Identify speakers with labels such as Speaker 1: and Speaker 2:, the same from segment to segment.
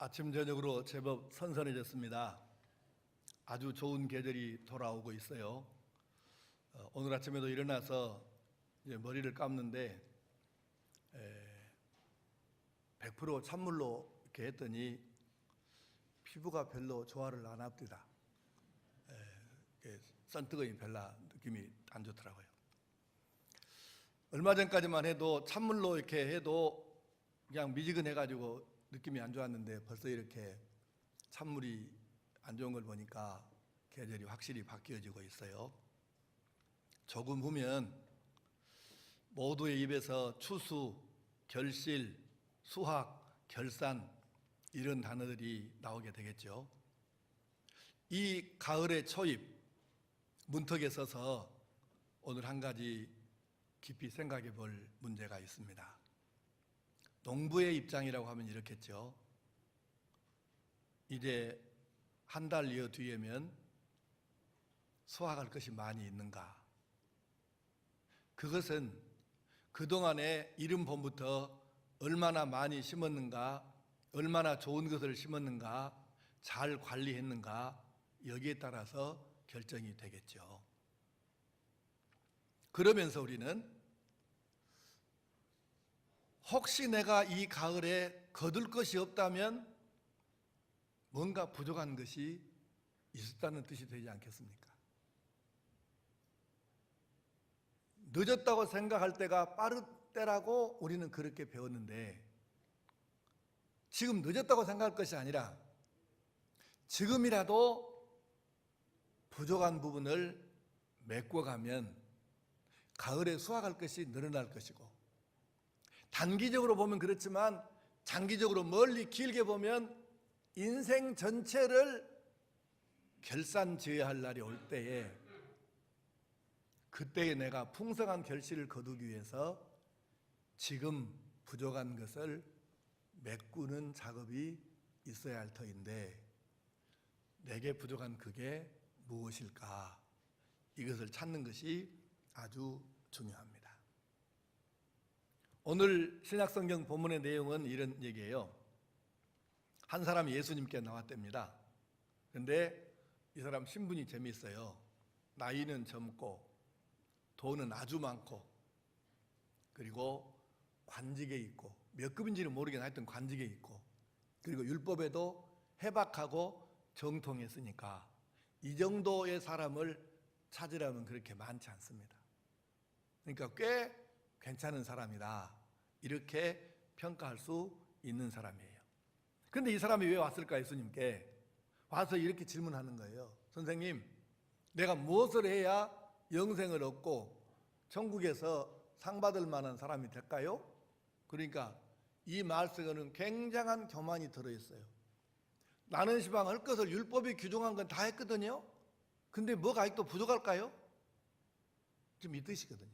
Speaker 1: 아침 저녁으로 제법 선선해졌습니다. 아주 좋은 계절이 돌아오고 있어요. 오늘 아침에도 일어나서 이제 머리를 감는데 100% 찬물로 이렇게 했더니 피부가 별로 좋아를 안 합니다. 선뜨거니 별로 느낌이 안 좋더라고요. 얼마 전까지만 해도 찬물로 이렇게 해도 그냥 미지근해가지고 느낌이 안 좋았는데 벌써 이렇게 찬물이 안 좋은 걸 보니까 계절이 확실히 바뀌어지고 있어요. 조금 후면 모두의 입에서 추수, 결실, 수확, 결산 이런 단어들이 나오게 되겠죠. 이 가을의 초입 문턱에 서서 오늘 한 가지 깊이 생각해 볼 문제가 있습니다. 농부의 입장이라고 하면 이렇겠죠. 이제 한 달 이어 뒤에면 수확할 것이 많이 있는가? 그것은 그동안에 이른 봄부터 얼마나 많이 심었는가, 얼마나 좋은 것을 심었는가, 잘 관리했는가, 여기에 따라서 결정이 되겠죠. 그러면서 우리는 혹시 내가 이 가을에 거둘 것이 없다면 뭔가 부족한 것이 있었다는 뜻이 되지 않겠습니까? 늦었다고 생각할 때가 빠른 때라고 우리는 그렇게 배웠는데 지금 늦었다고 생각할 것이 아니라 지금이라도 부족한 부분을 메꿔가면 가을에 수확할 것이 늘어날 것이고 단기적으로 보면 그렇지만 장기적으로 멀리 길게 보면 인생 전체를 결산지어야 할 날이 올 때에 그때에 내가 풍성한 결실을 거두기 위해서 지금 부족한 것을 메꾸는 작업이 있어야 할 터인데 내게 부족한 그게 무엇일까? 이것을 찾는 것이 아주 중요합니다. 오늘 신약성경 본문의 내용은 이런 얘기예요. 한 사람이 예수님께 나왔답니다. 그런데 이 사람 신분이 재미있어요. 나이는 젊고 돈은 아주 많고 그리고 관직에 있고 몇 급인지는 모르겠는데 하여튼 관직에 있고 그리고 율법에도 해박하고 정통했으니까 이 정도의 사람을 찾으려면 그렇게 많지 않습니다. 그러니까 꽤 괜찮은 사람이다 이렇게 평가할 수 있는 사람이에요. 그런데 이 사람이 왜 왔을까? 예수님께 와서 이렇게 질문하는 거예요. 선생님, 내가 무엇을 해야 영생을 얻고 천국에서 상 받을 만한 사람이 될까요? 그러니까 이 말씀에는 굉장한 교만이 들어있어요. 나는 시방 할 것을 율법이 규정한 건 다 했거든요. 근데 뭐가 아직도 부족할까요? 좀 이 뜻이거든요.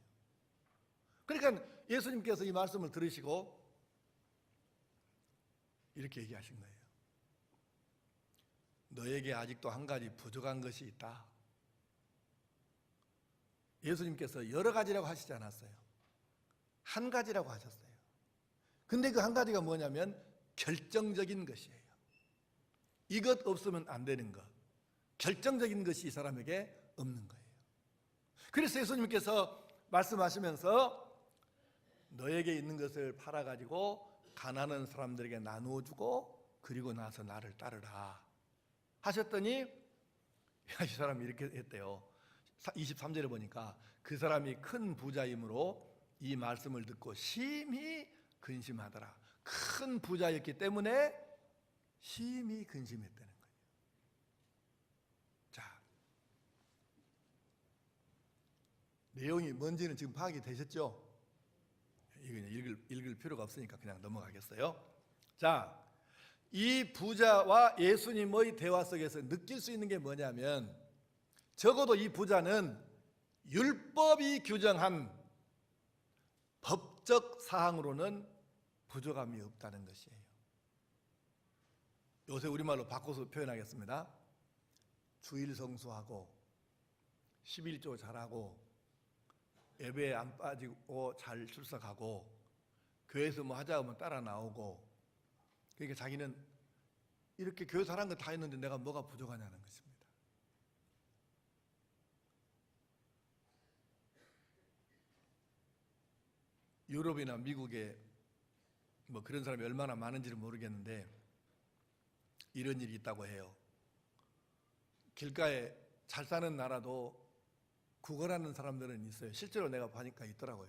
Speaker 1: 그러니까 예수님께서 이 말씀을 들으시고 이렇게 얘기하신 거예요. 너에게 아직도 한 가지 부족한 것이 있다. 예수님께서 여러 가지라고 하시지 않았어요. 한 가지라고 하셨어요. 근데 그 한 가지가 뭐냐면 결정적인 것이에요. 이것 없으면 안 되는 것. 결정적인 것이 이 사람에게 없는 거예요. 그래서 예수님께서 말씀하시면서 너에게 있는 것을 팔아가지고 가난한 사람들에게 나누어 주고 그리고 나서 나를 따르라 하셨더니 이 사람이 이렇게 했대요. 23절에 보니까 그 사람이 큰 부자이므로 이 말씀을 듣고 심히 근심하더라. 큰 부자였기 때문에 심히 근심했다는 거예요. 자, 내용이 뭔지는 지금 파악이 되셨죠? 이거 읽을 필요가 없으니까 그냥 넘어가겠어요. 자, 이 부자와 예수님의 대화 속에서 느낄 수 있는 게 뭐냐면 적어도 이 부자는 율법이 규정한 법적 사항으로는 부족함이 없다는 것이에요. 요새 우리말로 바꿔서 표현하겠습니다. 주일 성수하고 11조 잘하고 예배에 안 빠지고 잘 출석하고 교회에서 뭐 하자 하면 따라 나오고 그러니까 자기는 이렇게 교회 잘한 거 다 했는데 내가 뭐가 부족하냐는 것입니다. 유럽이나 미국에 뭐 그런 사람이 얼마나 많은지를 모르겠는데 이런 일이 있다고 해요. 길가에 잘 사는 나라도 구걸하는 사람들은 있어요. 실제로 내가 보니까 있더라고요.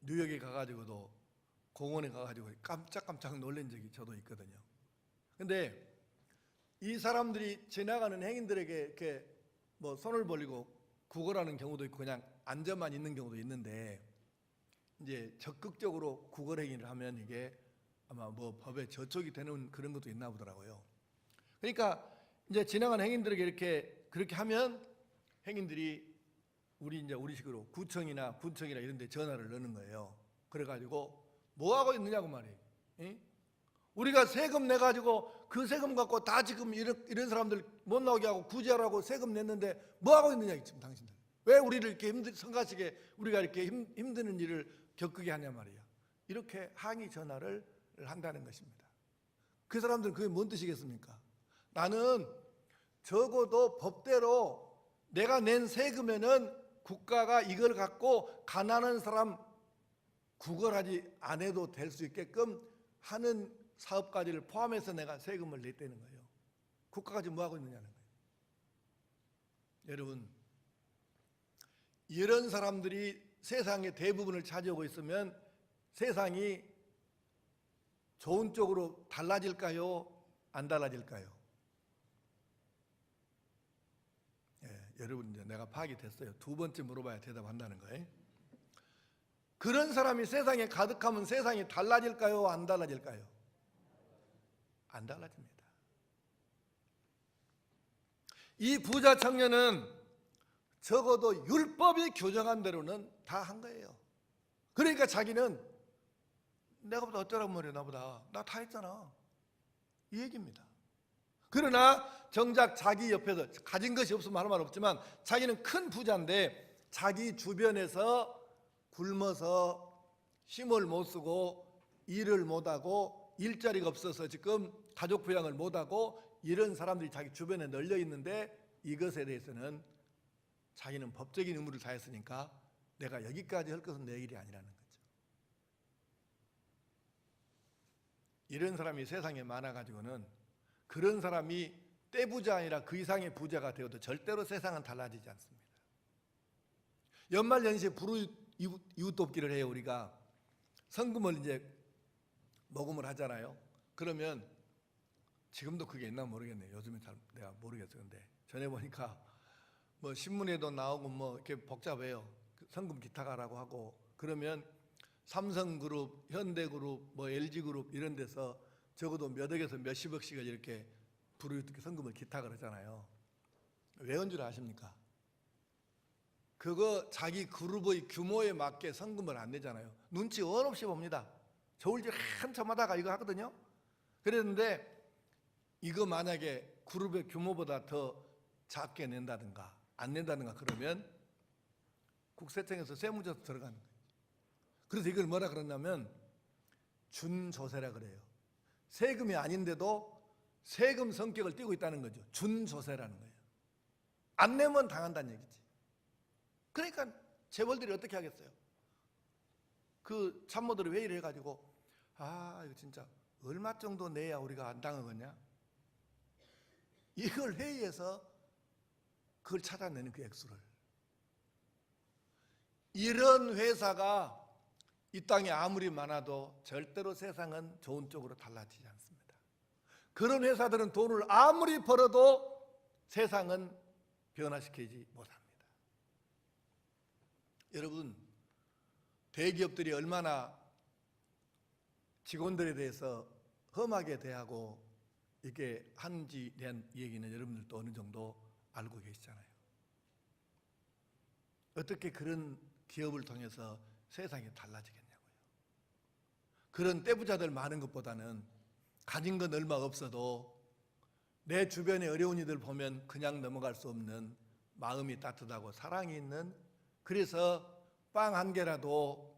Speaker 1: 뉴욕에 가가지고도 공원에 가가지고 깜짝깜짝 놀란 적이 저도 있거든요. 근데 이 사람들이 지나가는 행인들에게 이렇게 뭐 손을 벌리고 구걸하는 경우도 있고 그냥 앉아만 있는 경우도 있는데 이제 적극적으로 구걸 행위를 하면 이게 아마 뭐 법에 저촉이 되는 그런 것도 있나 보더라고요. 그러니까 이제 지나가는 행인들에게 이렇게 그렇게 하면 행인들이 우리식으로 구청이나 군청이나 이런 데 전화를 넣는 거예요. 그래가지고 뭐 하고 있느냐고 말이에요. 응? 우리가 세금 내가지고 그 세금 갖고 다 지금 이런 사람들 못 나오게 하고 구제하라고 세금 냈는데 뭐 하고 있느냐 지금 당신들. 왜 우리를 이렇게 성가시게 우리가 이렇게 힘드는 일을 겪게 하냐 말이야. 이렇게 항의 전화를 한다는 것입니다. 그 사람들은 그게 뭔 뜻이겠습니까? 나는 적어도 법대로 내가 낸 세금에는 국가가 이걸 갖고 가난한 사람 구걸하지 않아도 될 수 있게끔 하는 사업까지를 포함해서 내가 세금을 냈다는 거예요. 국가가 지금 뭐 하고 있느냐는 거예요. 여러분, 이런 사람들이 세상의 대부분을 차지하고 있으면 세상이 좋은 쪽으로 달라질까요? 안 달라질까요? 여러분 이제 내가 파악이 됐어요. 두 번째 물어봐야 대답한다는 거예요. 그런 사람이 세상에 가득하면 세상이 달라질까요? 안 달라질까요? 안 달라집니다. 이 부자 청년은 적어도 율법이 규정한 대로는 다 한 거예요. 그러니까 자기는 내가 보다 어쩌라고 말이야 나보다 나 다 했잖아 이 얘기입니다. 그러나 정작 자기 옆에서 가진 것이 없으면 할 말 없지만 자기는 큰 부자인데 자기 주변에서 굶어서 힘을 못 쓰고 일을 못하고 일자리가 없어서 지금 가족 부양을 못하고 이런 사람들이 자기 주변에 널려 있는데 이것에 대해서는 자기는 법적인 의무를 다했으니까 내가 여기까지 할 것은 내 일이 아니라는 거죠. 이런 사람이 세상에 많아가지고는 그런 사람이 떼부자 아니라 그 이상의 부자가 되어도 절대로 세상은 달라지지 않습니다. 연말연시에 이웃돕기를 해요. 우리가 성금을 이제 모금을 하잖아요. 그러면 지금도 그게 있나 모르겠네요. 요즘에 잘 내가 모르겠어요. 근데 전에 보니까 뭐 신문에도 나오고 뭐 이렇게 복잡해요. 성금 기타가라고 하고 그러면 삼성그룹, 현대그룹, 뭐 LG그룹 이런 데서 적어도 몇 억에서 몇십억씩을 이렇게 부르게 성금을 기탁을 하잖아요. 왜 한 줄 아십니까? 그거 자기 그룹의 규모에 맞게 성금을 안 내잖아요. 눈치 원 없이 봅니다. 저울질 한참 하다가 이거 하거든요. 그랬는데 이거 만약에 그룹의 규모보다 더 작게 낸다든가 안 낸다든가 그러면 국세청에서 세무조사 들어가는 거예요. 그래서 이걸 뭐라 그러냐면 준조세라 그래요. 세금이 아닌데도 세금 성격을 띠고 있다는 거죠. 준조세라는 거예요. 안 내면 당한다는 얘기지. 그러니까 재벌들이 어떻게 하겠어요? 그 참모들이 회의를 해가지고 이거 진짜 얼마 정도 내야 우리가 안 당하겠냐? 이걸 회의해서 그걸 찾아내는 그 액수를. 이런 회사가 이 땅에 아무리 많아도 절대로 세상은 좋은 쪽으로 달라지지 않습니다. 그런 회사들은 돈을 아무리 벌어도 세상은 변화시키지 못합니다. 여러분, 대기업들이 얼마나 직원들에 대해서 험하게 대하고 이렇게 하는지에 대한 얘기는 여러분들도 어느 정도 알고 계시잖아요. 어떻게 그런 기업을 통해서 세상이 달라지겠냐고요. 그런 떼부자들 많은 것보다는 가진 건 얼마 없어도 내 주변에 어려운 이들 보면 그냥 넘어갈 수 없는 마음이 따뜻하고 사랑이 있는, 그래서 빵 한 개라도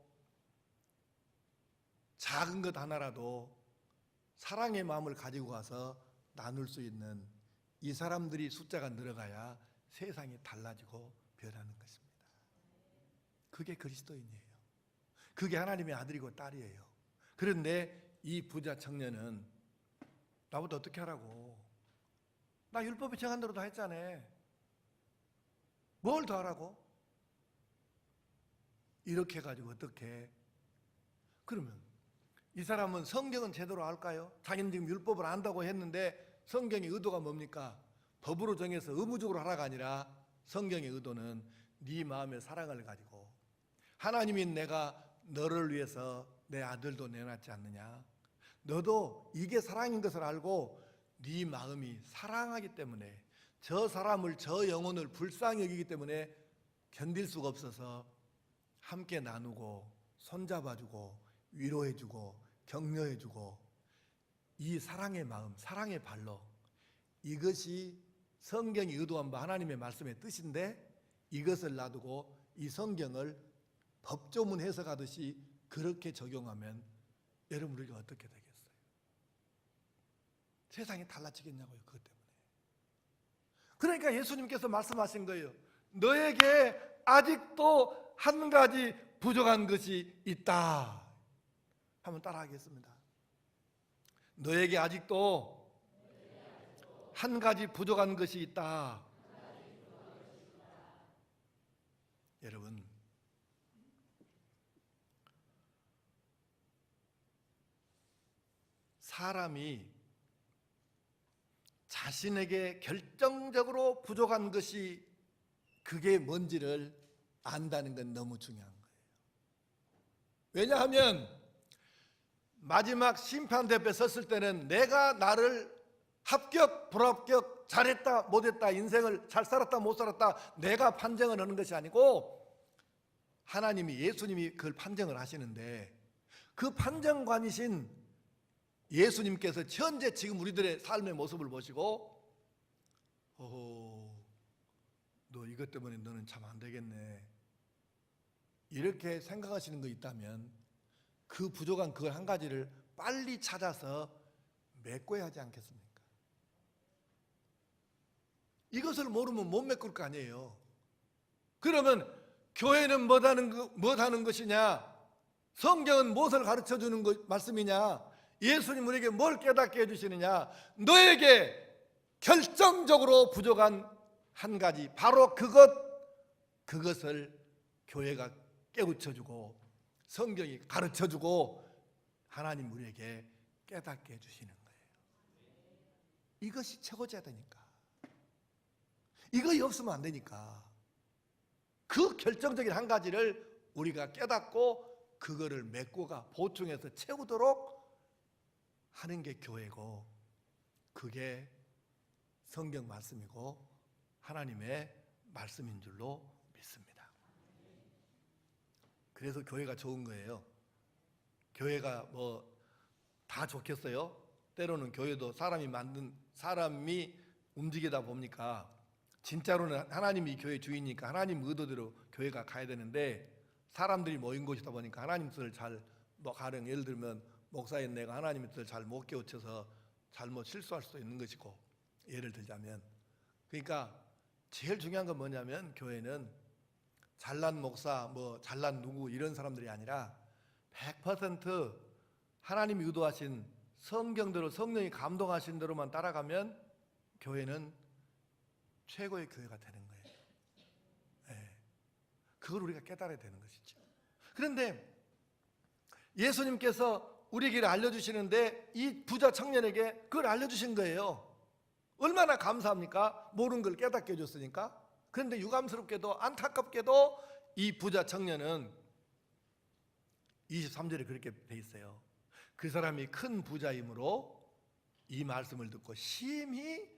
Speaker 1: 작은 것 하나라도 사랑의 마음을 가지고 가서 나눌 수 있는 이 사람들이 숫자가 늘어가야 세상이 달라지고 변하는 것입니다. 그게 그리스도인이에요. 그게 하나님의 아들이고 딸이에요. 그런데 이 부자 청년은 나보다 어떻게 하라고? 나 율법이 정한 대로 다 했잖아. 뭘 더 하라고? 이렇게 해가지고 어떻게? 그러면 이 사람은 성경은 제대로 알까요? 자기는 지금 율법을 안다고 했는데 성경의 의도가 뭡니까? 법으로 정해서 의무적으로 하라가 아니라 성경의 의도는 네 마음의 사랑을 가지고 하나님이 내가 너를 위해서 내 아들도 내놨지 않느냐? 너도 이게 사랑인 것을 알고 네 마음이 사랑하기 때문에 저 사람을 저 영혼을 불쌍히 여기기 때문에 견딜 수가 없어서 함께 나누고 손잡아주고 위로해주고 격려해주고 이 사랑의 마음, 사랑의 발로 이것이 성경이 의도한 바 하나님의 말씀의 뜻인데 이것을 놔두고 이 성경을 법조문 해석하듯이 그렇게 적용하면 여러분 우리가 어떻게 되겠어요? 세상이 달라지겠냐고요. 그것 때문에. 그러니까 예수님께서 말씀하신 거예요. 너에게 아직도 한 가지 부족한 것이 있다. 한번 따라하겠습니다. 너에게 아직도 한 가지 부족한 것이 있다. 여러분, 사람이 자신에게 결정적으로 부족한 것이 그게 뭔지를 안다는 건 너무 중요한 거예요. 왜냐하면 마지막 심판대 앞에 섰을 때는 내가 나를 합격, 불합격, 잘했다, 못했다, 인생을 잘 살았다, 못 살았다 내가 판정을 하는 것이 아니고 하나님이, 예수님이 그걸 판정을 하시는데 그 판정관이신 예수님께서 현재 지금 우리들의 삶의 모습을 보시고 너 이것 때문에 너는 참 안 되겠네 이렇게 생각하시는 거 있다면 그 부족한 그 한 가지를 빨리 찾아서 메꿔야 하지 않겠습니까? 이것을 모르면 못 메꿀 거 아니에요. 그러면 교회는 무엇하는 것이냐? 성경은 무엇을 가르쳐주는 말씀이냐? 예수님 우리에게 뭘 깨닫게 해주시느냐? 너에게 결정적으로 부족한 한 가지, 바로 그것을 교회가 깨우쳐주고 성경이 가르쳐주고 하나님 우리에게 깨닫게 해주시는 거예요. 이것이 최고제다니까. 이거 없으면 안 되니까. 그 결정적인 한 가지를 우리가 깨닫고 그거를 메꾸가 보충해서 채우도록 하는 게 교회고 그게 성경 말씀이고 하나님의 말씀인 줄로 믿습니다. 그래서 교회가 좋은 거예요. 교회가 뭐 다 좋겠어요? 때로는 교회도 사람이 움직이다 보니까 진짜로는 하나님이 교회 주인이니까 하나님 의도대로 교회가 가야 되는데 사람들이 모인 곳이다 보니까 하나님 뜻을 가령 예를 들면 목사인 내가 하나님의 뜻을 잘 못 깨우쳐서 잘못 실수할 수도 있는 것이고 예를 들자면 그러니까 제일 중요한 건 뭐냐면 교회는 잘난 목사 잘난 누구 이런 사람들이 아니라 100% 하나님이 의도하신 성경대로 성령이 감동하신 대로만 따라가면 교회는 최고의 교회가 되는 거예요. 네. 그걸 우리가 깨달아야 되는 것이죠. 그런데 예수님께서 우리에게 알려주시는데 이 부자 청년에게 그걸 알려주신 거예요. 얼마나 감사합니까? 모르는 걸 깨닫게 해줬으니까. 그런데 유감스럽게도 안타깝게도 이 부자 청년은 23절에 그렇게 돼 있어요. 그 사람이 큰 부자이므로 이 말씀을 듣고 심히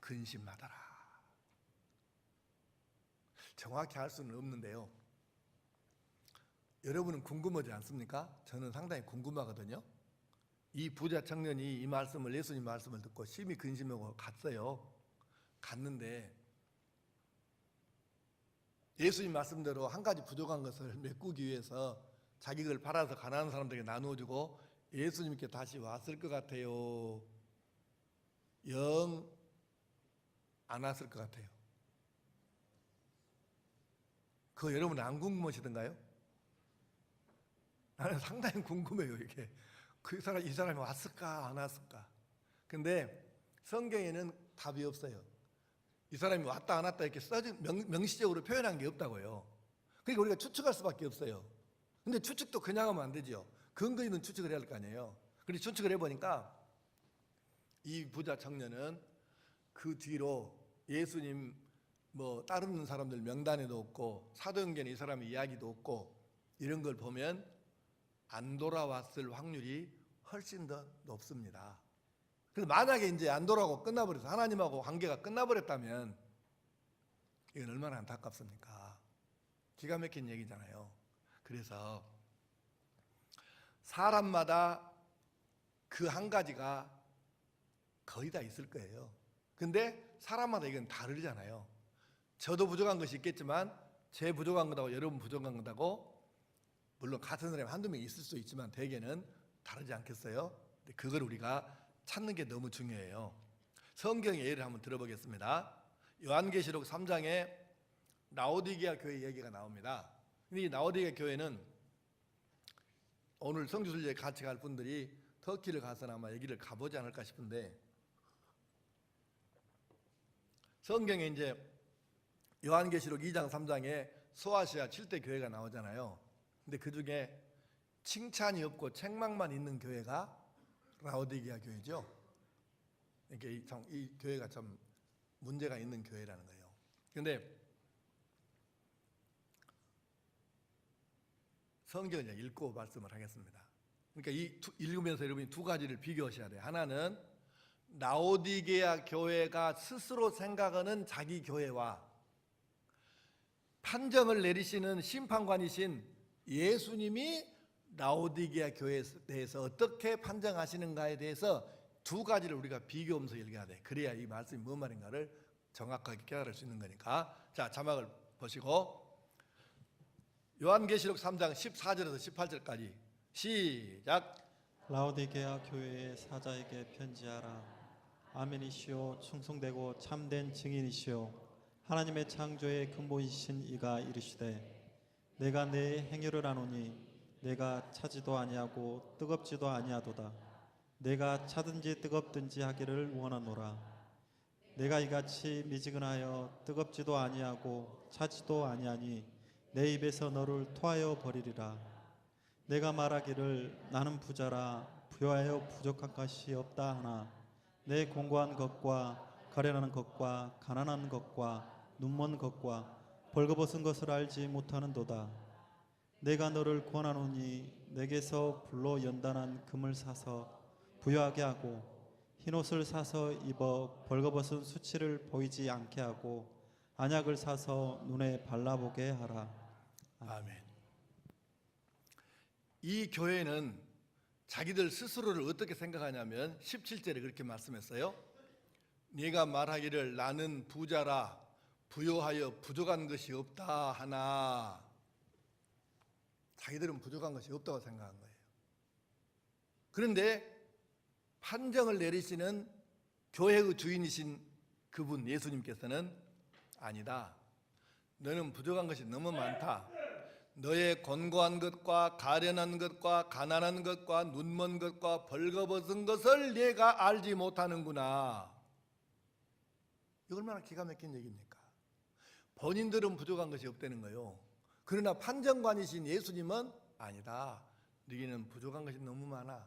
Speaker 1: 근심하더라. 정확히 알 수는 없는데요. 여러분은 궁금하지 않습니까? 저는 상당히 궁금하거든요. 이 부자 청년이 이 말씀을 예수님 말씀을 듣고 심히 근심하고 갔어요. 갔는데 예수님 말씀대로 한 가지 부족한 것을 메꾸기 위해서 자기 걸 팔아서 가난한 사람들에게 나누어주고 예수님께 다시 왔을 것 같아요? 영 안 왔을 것 같아요. 그거 여러분 안 궁금하시던가요? 나는 상당히 궁금해요. 이게 이 사람이 왔을까 안 왔을까? 근데 성경에는 답이 없어요. 이 사람이 왔다 안 왔다 이렇게 명시적으로 표현한 게 없다고요. 그러니까 우리가 추측할 수밖에 없어요. 근데 추측도 그냥 하면 안 되죠. 근거 있는 추측을 해야 할 거 아니에요. 그래서 추측을 해보니까 이 부자 청년은 그 뒤로 예수님 따르는 사람들 명단에도 없고 사도행전에 이 사람의 이야기도 없고 이런 걸 보면 안 돌아왔을 확률이 훨씬 더 높습니다. 그래서 만약에 이제 안 돌아오고 끝나버려서 하나님하고 관계가 끝나버렸다면 이건 얼마나 안타깝습니까? 기가 막힌 얘기잖아요. 그래서 사람마다 그 한 가지가 거의 다 있을 거예요. 근데 사람마다 이건 다르잖아요. 저도 부족한 것이 있겠지만 제 부족한 거다고 여러분 부족한 거다고 물론 같은 사람이 한두 명 있을 수 있지만 대개는 다르지 않겠어요? 근데 그걸 우리가 찾는 게 너무 중요해요. 성경의 예를 한번 들어보겠습니다. 요한계시록 3장에 라오디게아 교회 얘기가 나옵니다. 근데 이 라오디게아 교회는 오늘 성주순례 같이 갈 분들이 터키를 가서는 아마 여기를 가보지 않을까 싶은데 성경에 이제 요한계시록 2장 3장에 소아시아 7대 교회가 나오잖아요. 근데 그 중에 칭찬이 없고 책망만 있는 교회가 라오디게아 교회죠. 그러니까 이 교회가 참 문제가 있는 교회라는 거예요. 그런데 성경을 읽고 말씀을 하겠습니다. 그러니까 읽으면서 여러분이 두 가지를 비교하셔야 돼요. 하나는 라오디게아 교회가 스스로 생각하는 자기 교회와 판정을 내리시는 심판관이신 예수님이 라오디게아 교회에 대해서 어떻게 판정하시는가에 대해서 두 가지를 우리가 비교하면서 읽어야 돼. 그래야 이 말씀이 뭔 말인가를 정확하게 깨달을 수 있는 거니까. 자, 자막을 보시고 요한계시록 3장 14절에서 18절까지 시작.
Speaker 2: 라오디게아 교회의 사자에게 편지하라. 아멘이시오 충성되고 참된 증인이시오 하나님의 창조의 근본이신 이가 이르시되 내가 내 행위를 아노니 내가 차지도 아니하고 뜨겁지도 아니하도다. 내가 차든지 뜨겁든지 하기를 원하노라. 내가 이같이 미지근하여 뜨겁지도 아니하고 차지도 아니하니 내 입에서 너를 토하여 버리리라. 내가 말하기를 나는 부자라 부여하여 부족한 것이 없다 하나 내 공고한 것과 가련한 것과 가난한 것과 눈먼 것과 벌거벗은 것을 알지 못하는도다. 내가 너를 권하노니 내게서 불로 연단한 금을 사서 부여하게 하고 흰옷을 사서 입어 벌거벗은 수치를 보이지 않게 하고 안약을 사서 눈에 발라보게 하라.
Speaker 1: 아멘. 이 교회는 자기들 스스로를 어떻게 생각하냐면 17절에 그렇게 말씀했어요. 네가 말하기를 나는 부자라 부요하여 부족한 것이 없다 하나. 자기들은 부족한 것이 없다고 생각한 거예요. 그런데 판정을 내리시는 교회의 주인이신 그분 예수님께서는 아니다. 너는 부족한 것이 너무 많다. 너의 권고한 것과 가련한 것과 가난한 것과 눈먼 것과 벌거벗은 것을 네가 알지 못하는구나. 이거 얼마나 기가 막힌 얘기입니까? 본인들은 부족한 것이 없다는 거예요. 그러나 판정관이신 예수님은 아니다. 너희는 부족한 것이 너무 많아.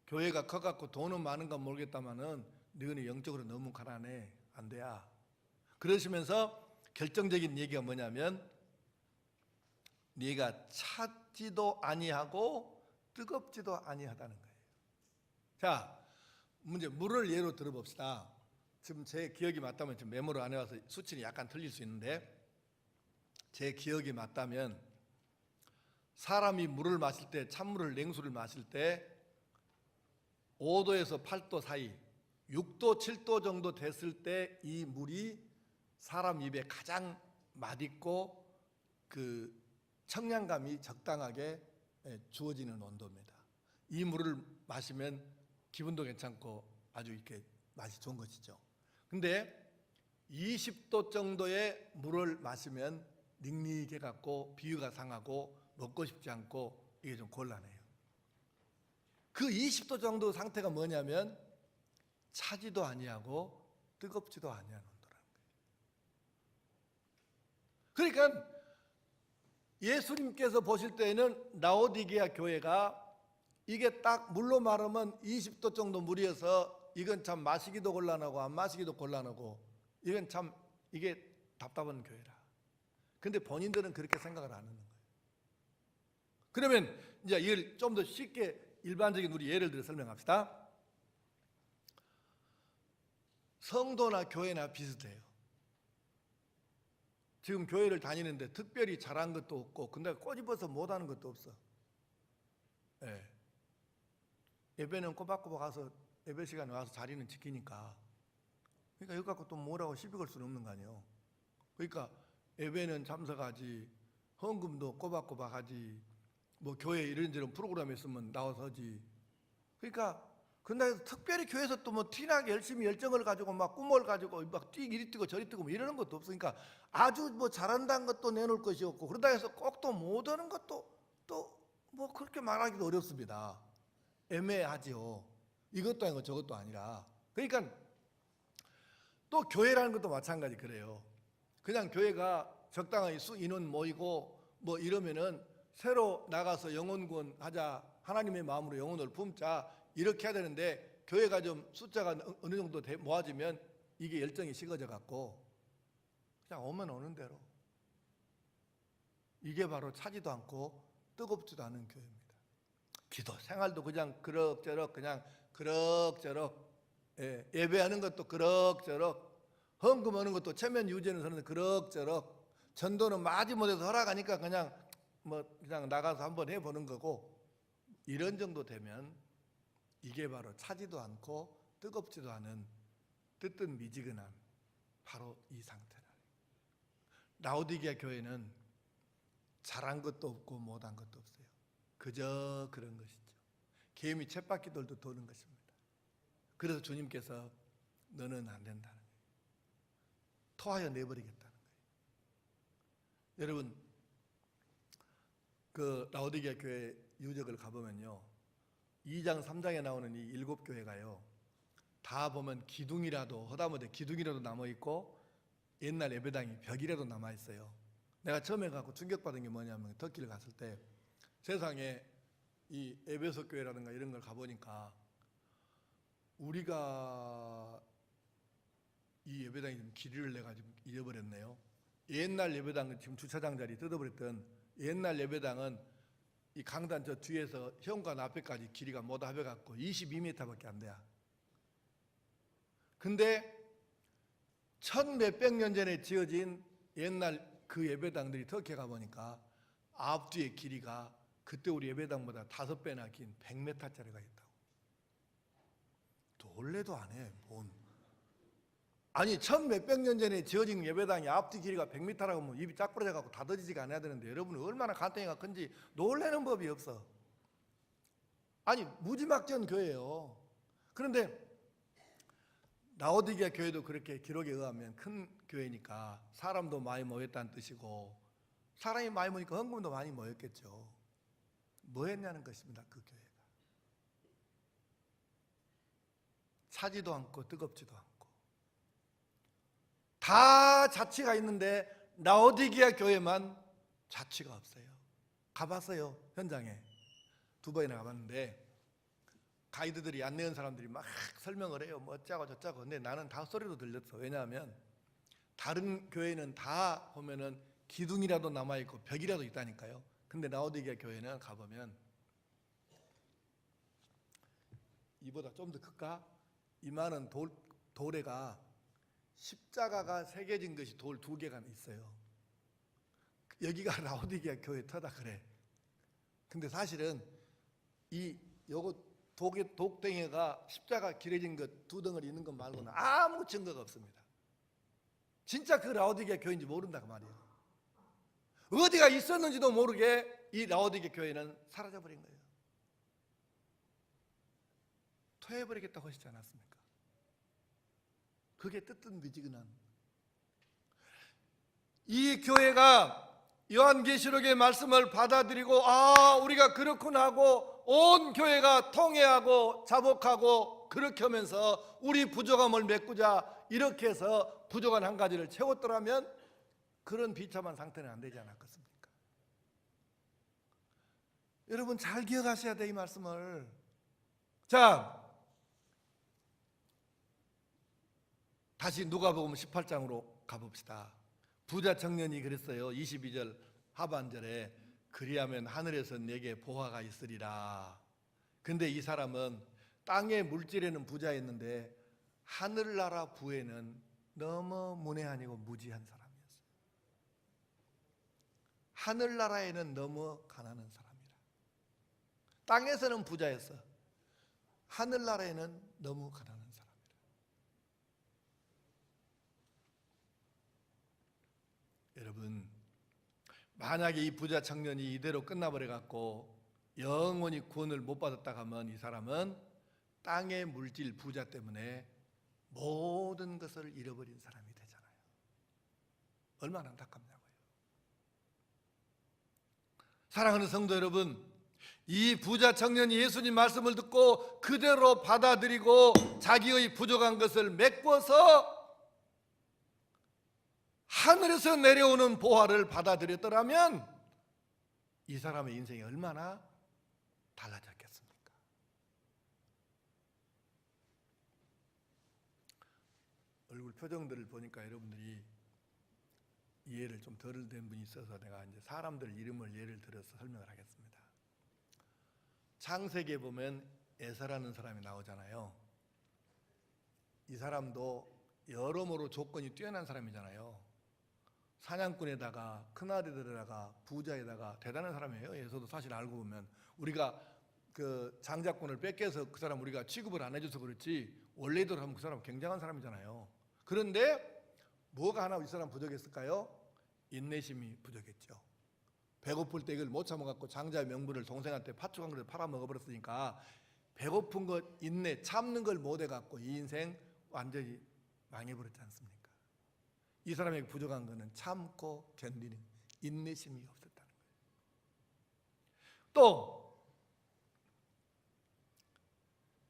Speaker 1: 교회가 커갖고 돈은 많은가 모르겠다마는 너희는 영적으로 너무 가난해. 안 돼야. 그러시면서 결정적인 얘기가 뭐냐면 네가 차지도 아니하고 뜨겁지도 아니하다는 거예요. 자, 문제 물을 예로 들어봅시다. 지금 제 기억이 맞다면 지금 메모를 안 해와서 수치는 약간 틀릴 수 있는데 제 기억이 맞다면 사람이 물을 마실 때 찬물을 냉수를 마실 때 5도에서 8도 사이 6도 7도 정도 됐을 때 이 물이 사람 입에 가장 맛있고 그 청량감이 적당하게 주어지는 온도입니다. 이 물을 마시면 기분도 괜찮고 아주 이렇게 맛이 좋은 것이죠. 근데 20도 정도의 물을 마시면 닝닝해 갖고 비위가 상하고 먹고 싶지 않고 이게 좀 곤란해요. 그 20도 정도 상태가 뭐냐면 차지도 아니하고 뜨겁지도 아니한 온도라는 거예요. 그러니까 예수님께서 보실 때에는 라오디게아 교회가 이게 딱 물로 마르면 20도 정도 물이어서 이건 참 마시기도 곤란하고 안 마시기도 곤란하고 이건 참 이게 답답한 교회라. 근데 본인들은 그렇게 생각을 안 하는 거예요. 그러면 이제 이걸 좀 더 쉽게 일반적인 우리 예를 들어 설명합시다. 성도나 교회나 비슷해요. 지금 교회를 다니는데 특별히 잘한 것도 없고 근데 꼬집어서 못하는 것도 없어. 예. 예배는 꼬박꼬박 가서 예배 시간에 와서 자리는 지키니까 그러니까 이거 갖고 또 뭐라고 시비 걸 수는 없는 거 아니에요. 그러니까 예배는 참석하지 헌금도 꼬박꼬박 하지 뭐 교회 이런저런 프로그램 있으면 나와서 하지. 그러니까 근데 특별히 교회에서 또 뭐 티나게 열심히 열정을 가지고 막 꿈을 가지고 막 이리 뛰고 저리 뛰고 뭐 이러는 것도 없으니까 아주 뭐 잘한다는 것도 내놓을 것이 없고 그러다 해서 꼭 또 못하는 것도 또 뭐 그렇게 말하기도 어렵습니다. 애매하지요. 이것도 아니고 저것도 아니라. 그러니까 또 교회라는 것도 마찬가지 그래요. 그냥 교회가 적당히 인원 모이고 뭐 이러면은 새로 나가서 영혼 구원하자 하나님의 마음으로 영혼을 품자 이렇게 해야 되는데 교회가 좀 숫자가 어느 정도 모아지면 이게 열정이 식어져 갖고 그냥 오면 오는 대로 이게 바로 차지도 않고 뜨겁지도 않은 교회입니다. 기도 생활도 그냥 그럭저럭 예배하는 것도 그럭저럭 헌금하는 것도 체면 유지는 서는 그럭저럭 전도는 마지못해서 허락하니까 그냥 나가서 한번 해보는 거고 이런 정도 되면 이게 바로 차지도 않고 뜨겁지도 않은 뜨뜻미지근한 바로 이 상태라. 라오디게아 교회는 잘한 것도 없고 못한 것도 없어요. 그저 그런 것이죠. 개미 쳇바퀴 돌도 도는 것입니다. 그래서 주님께서 너는 안 된다는 거예요. 토하여 내버리겠다는 거예요. 여러분 그 라오디게아 교회 유적을 가보면요 2장 3장에 나오는 이 7교회가요 다 보면 기둥이라도 허다못해 기둥이라도 남아있고 옛날 예배당이 벽이라도 남아있어요. 내가 처음에 가고 충격받은 게 뭐냐면 터키를 갔을 때 세상에 이 에베소 교회라든가 이런 걸 가보니까 우리가 이 예배당이 좀 길이를 내가지고 잃어버렸네요. 옛날 예배당은 지금 주차장 자리 뜯어버렸던 옛날 예배당은 이 강단 저 뒤에서 현관 앞에까지 길이가 모두 합해갖고 22m밖에 안 돼요. 근데 1000몇백 년 전에 지어진 옛날 그 예배당들이 터키에 가보니까 앞뒤의 길이가 그때 우리 예배당보다 5배나 긴 100m짜리가 있다고. 놀래도 안 해. 아니 1000몇백 년 전에 지어진 예배당이 앞뒤 길이가 100m라고 하면 입이 짝 부러져갖고 다더지지가 않아야 되는데 여러분은 얼마나 간땡이가 큰지 놀래는 법이 없어. 아니 무지막지한 교회예요. 그런데 라오디게아 교회도 그렇게 기록에 의하면 큰 교회니까 사람도 많이 모였다는 뜻이고 사람이 많이 모이니까 헌금도 많이 모였겠죠. 뭐 했냐는 것입니다. 그 교회가 차지도 않고 뜨겁지도 않고 다 자취가 있는데 라오디게아 교회만 자취가 없어요. 가봤어요. 현장에 2번이나 가봤는데 가이드들이 안내한 사람들이 막 설명을 해요. 뭐 어쩌고 저쩌고. 근데 나는 다 소리로 들렸어. 왜냐하면 다른 교회는 다 보면은 기둥이라도 남아있고 벽이라도 있다니까요. 근데 라오디게아 교회는 가보면 이보다 좀 더 클까? 이만한 돌에가 십자가가 새겨진 것이 돌 2개가 있어요. 여기가 라오디게아 교회 터다 그래. 근데 사실은 요거 독댕이가 십자가 길어진 것 2덩어리 있는 것 말고는 아무 증거가 없습니다. 진짜 그 라오디게아 교회인지 모른다고 말이에요. 어디가 있었는지도 모르게 이 라오디게 교회는 사라져버린 거예요. 토해버리겠다고 하시지 않았습니까? 그게 뜨뜻미지근한 이 교회가 요한계시록의 말씀을 받아들이고 우리가 그렇구나 하고 온 교회가 통회하고 자복하고 그렇게 하면서 우리 부족함을 메꾸자 이렇게 해서 부족한 한 가지를 채웠더라면 그런 비참한 상태는 안 되지 않았겠습니까? 여러분 잘 기억하셔야 돼 이 말씀을. 자, 다시 누가복음 18장으로 가봅시다. 부자 청년이 그랬어요. 22절 하반절에 그리하면 하늘에서 내게 보화가 있으리라. 근데 이 사람은 땅의 물질에는 부자였는데 하늘나라 부에는 너무 문외한이고 무지한 사람이었어요. 하늘나라에는 너무 가난한 사람이라. 땅에서는 부자였어. 하늘나라에는 너무 가난한 사람이라. 여러분, 만약에 이 부자 청년이 이대로 끝나버려 갖고 영원히 구원을 못 받았다 하면 이 사람은 땅의 물질 부자 때문에 모든 것을 잃어버린 사람이 되잖아요. 얼마나 안타깝냐고요. 사랑하는 성도 여러분, 이 부자 청년이 예수님 말씀을 듣고 그대로 받아들이고 자기의 부족한 것을 메꿔서 하늘에서 내려오는 보화를 받아들였더라면 이 사람의 인생이 얼마나 달라졌겠습니까? 얼굴 표정들을 보니까 여러분들이 이해를 좀 덜 된 분이 있어서 내가 이제 사람들 이름을 예를 들어서 설명을 하겠습니다. 창세기에 보면 에서라는 사람이 나오잖아요. 이 사람도 여러모로 조건이 뛰어난 사람이잖아요. 사냥꾼에다가 큰아들에다가 부자에다가 대단한 사람이에요. 에서도 사실 알고 보면 우리가 그 장자권을 뺏겨서 그 사람 우리가 취급을 안 해줘서 그렇지 원래대로 하면 그 사람 굉장한 사람이잖아요. 그런데 뭐가 하나 이 사람 부족했을까요? 인내심이 부족했죠. 배고플 때 이걸 못 참아갖고 장자의 명분을 동생한테 팥죽 한 그릇 팔아먹어버렸으니까 배고픈 것 인내 참는 걸 못해갖고 이 인생 완전히 망해버렸지 않습니까? 이 사람에게 부족한 것은 참고 견디는 인내심이 없었다는 거예요. 또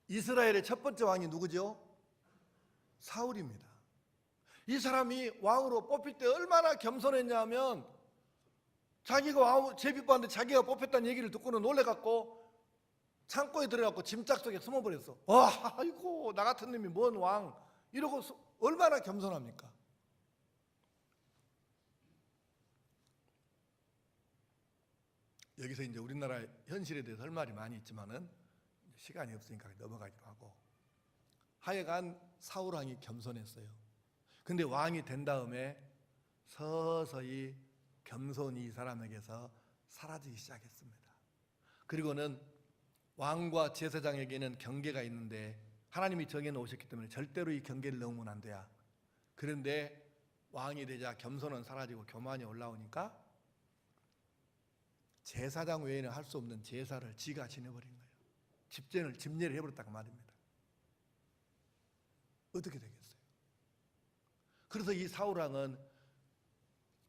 Speaker 1: 이스라엘의 첫 번째 왕이 누구죠? 사울입니다. 이 사람이 왕으로 뽑힐 때 얼마나 겸손했냐 하면 자기가 왕 제비받는데 자기가 뽑혔다는 얘기를 듣고는 놀래갖고 창고에 들어가고 짐짝 속에 숨어버렸어. 와, 아이고 나 같은 놈이 뭔 왕 이러고 얼마나 겸손합니까? 여기서 이제 우리나라 현실에 대해서 할 말이 많이 있지만은 시간이 없으니까 넘어가기로 하고, 하여간 사울 왕이 겸손했어요. 근데 왕이 된 다음에 서서히 겸손이 이 사람에게서 사라지기 시작했습니다. 그리고는 왕과 제사장에게는 경계가 있는데 하나님이 정해 놓으셨기 때문에 절대로 이 경계를 넘으면 안 돼요. 그런데 왕이 되자 겸손은 사라지고 교만이 올라오니까 제사장 외에는 할 수 없는 제사를 지가 지내버린 거예요. 집례를 해버렸다고 말입니다. 어떻게 되겠어요? 그래서 이 사울왕은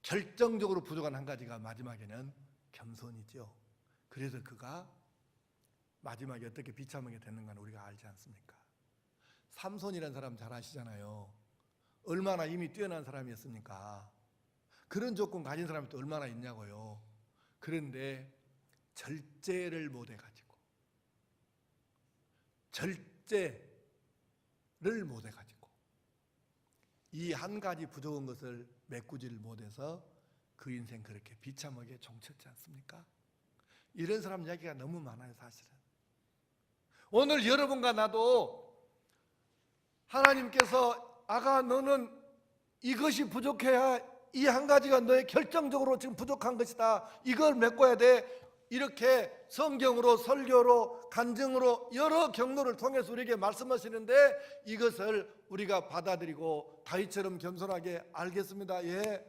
Speaker 1: 결정적으로 부족한 한 가지가 마지막에는 겸손이죠. 그래서 그가 마지막에 어떻게 비참하게 됐는가는 우리가 알지 않습니까? 삼손이라는 사람 잘 아시잖아요. 얼마나 힘이 뛰어난 사람이었습니까? 그런 조건 가진 사람이 또 얼마나 있냐고요. 그런데 절제를 못해가지고 이 한 가지 부족한 것을 메꾸지를 못해서 그 인생 그렇게 비참하게 종쳤지 않습니까? 이런 사람 이야기가 너무 많아요. 사실은 오늘 여러분과 나도 하나님께서 아가 너는 이것이 부족해야 이 한 가지가 너의 결정적으로 지금 부족한 것이다, 이걸 메꿔야 돼, 이렇게 성경으로 설교로 간증으로 여러 경로를 통해서 우리에게 말씀하시는데 이것을 우리가 받아들이고 다윗처럼 겸손하게 알겠습니다, 예,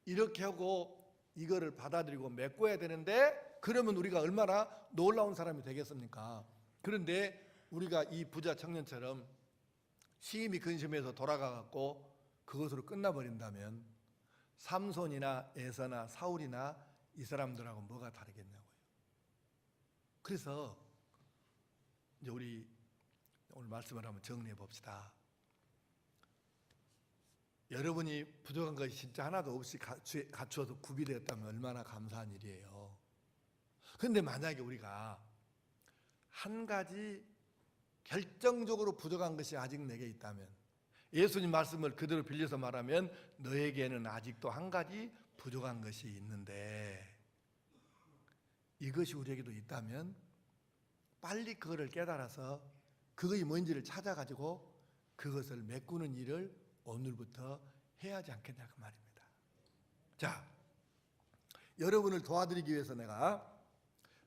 Speaker 1: 이렇게 하고 이거를 받아들이고 메꿔야 되는데, 그러면 우리가 얼마나 놀라운 사람이 되겠습니까? 그런데 우리가 이 부자 청년처럼 심히 근심해서 돌아가갖고 그것으로 끝나버린다면 삼손이나 에서나 사울이나 이 사람들하고 뭐가 다르겠냐고요. 그래서 이제 우리 오늘 말씀을 한번 정리해 봅시다. 여러분이 부족한 것이 진짜 하나도 없이 갖추어서 구비되었다면 얼마나 감사한 일이에요. 그런데 만약에 우리가 한 가지 결정적으로 부족한 것이 아직 내게 있다면, 예수님 말씀을 그대로 빌려서 말하면 너에게는 아직도 한 가지 부족한 것이 있는데, 이것이 우리에게도 있다면 빨리 그거를 깨달아서 그것이 뭔지를 찾아가지고 그것을 메꾸는 일을 오늘부터 해야 하지 않겠냐 그 말입니다. 자, 여러분을 도와드리기 위해서 내가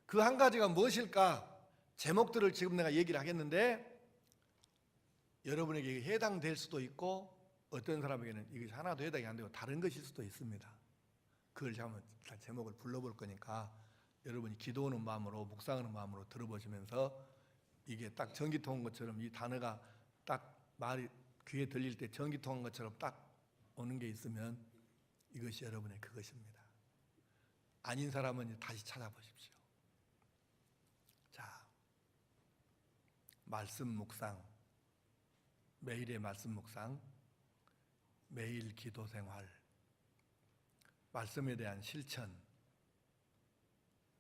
Speaker 1: 그 한 가지가 무엇일까 제목들을 지금 내가 얘기를 하겠는데, 여러분에게 해당될 수도 있고 어떤 사람에게는 이것이 하나도 해당이 안 되고 다른 것일 수도 있습니다. 그걸 한번 제목을 불러볼 거니까 여러분이 기도하는 마음으로, 묵상하는 마음으로 들어보시면서 이게 딱 전기통 온 것처럼 이 단어가 딱 말이 귀에 들릴 때 전기통 온 것처럼 딱 오는 게 있으면 이것이 여러분의 그것입니다. 아닌 사람은 다시 찾아보십시오. 자, 말씀 묵상, 매일의 말씀 묵상, 매일 기도 생활, 말씀에 대한 실천,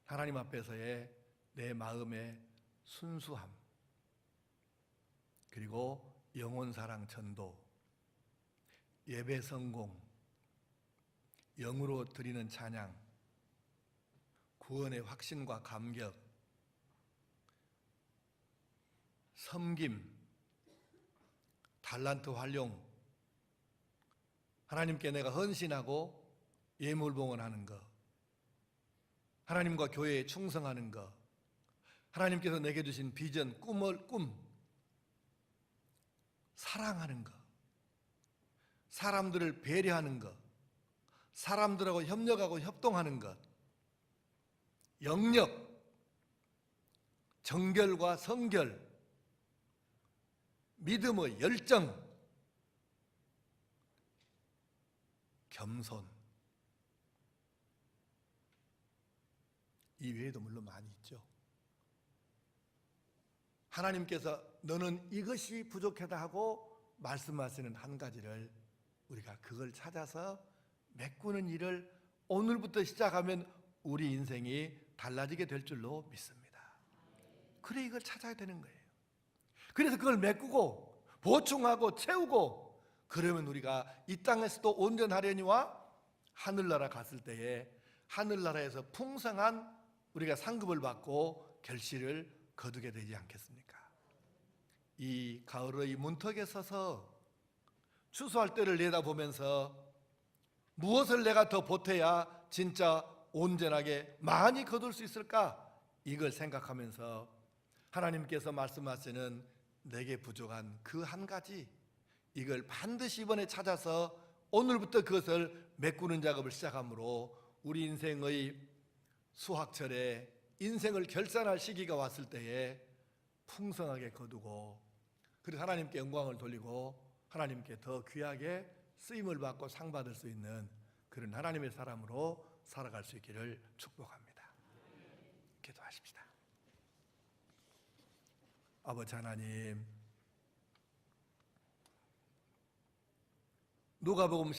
Speaker 1: 하나님 앞에서의 내 마음의 순수함, 그리고 영혼 사랑 전도, 예배 성공, 영으로 드리는 찬양, 구원의 확신과 감격, 섬김, 달란트 활용, 하나님께 내가 헌신하고 예물봉헌하는 것, 하나님과 교회에 충성하는 것, 하나님께서 내게 주신 비전, 꿈, 사랑하는 것, 사람들을 배려하는 것, 사람들하고 협력하고 협동하는 것, 영력, 정결과 성결, 믿음의 열정, 겸손, 이 외에도 물론 많이 있죠. 하나님께서 너는 이것이 부족하다 하고 말씀하시는 한 가지를 우리가 그걸 찾아서 메꾸는 일을 오늘부터 시작하면 우리 인생이 달라지게 될 줄로 믿습니다. 그래, 이걸 찾아야 되는 거예요. 그래서 그걸 메꾸고 보충하고 채우고, 그러면 우리가 이 땅에서도 온전하려니와 하늘나라 갔을 때에 하늘나라에서 풍성한 우리가 상급을 받고 결실을 거두게 되지 않겠습니까? 이 가을의 문턱에 서서 추수할 때를 내다보면서 무엇을 내가 더 보태야 진짜 온전하게 많이 거둘 수 있을까? 이걸 생각하면서 하나님께서 말씀하시는 내게 부족한 그 한 가지, 이걸 반드시 이번에 찾아서 오늘부터 그것을 메꾸는 작업을 시작하므로 우리 인생의 수확철에 인생을 결산할 시기가 왔을 때에 풍성하게 거두고, 그리고 하나님께 영광을 돌리고 하나님께 더 귀하게 쓰임을 받고 상 받을 수 있는 그런 하나님의 사람으로 살아갈 수 있기를 축복합니다. 기도하십시다. 아버지 하나님, 누가복음